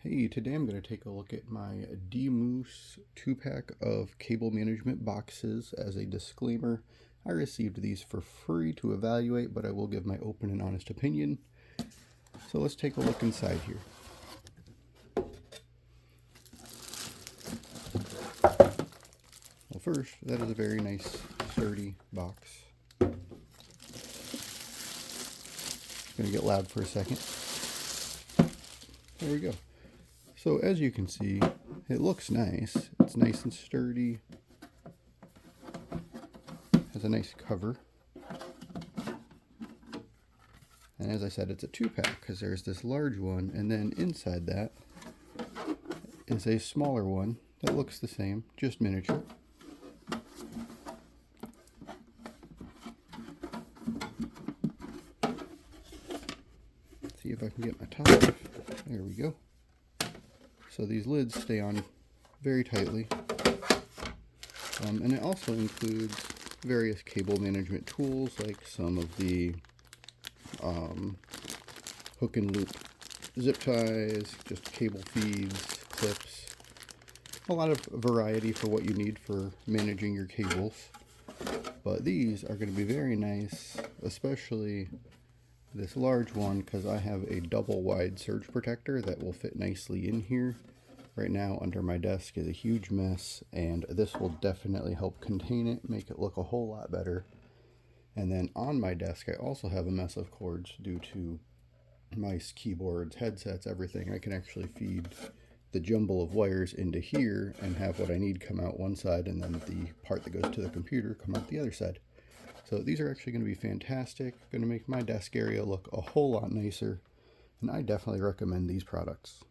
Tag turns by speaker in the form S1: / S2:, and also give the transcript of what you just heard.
S1: Hey, today I'm going to take a look at my DMoose 2-pack of cable management boxes. As a disclaimer, I received these for free to evaluate, but I will give my open and honest opinion. So let's take a look inside here. Well, first, that is a very nice, sturdy box. It's going to get loud for a second. There we go. So as you can see, it looks nice. It's nice and sturdy. Has a nice cover. And as I said, it's a 2-pack because there's this large one, and then inside that is a smaller one that looks the same, just miniature. Let's see if I can get my top off. There we go. So these lids stay on very tightly. And it also includes various cable management tools, like some of the hook and loop zip ties, just cable feeds, clips. A lot of variety for what you need for managing your cables. But these are going to be very nice, especially this large one, because I have a double wide surge protector that will fit nicely in here. Right now under my desk is a huge mess, and this will definitely help contain it, make it look a whole lot better. And then on my desk I also have a mess of cords due to mice, keyboards, headsets, everything. I can actually feed the jumble of wires into here and have what I need come out one side, and then the part that goes to the computer come out the other side. So these are actually going to be fantastic, going to make my desk area look a whole lot nicer, and I definitely recommend these products.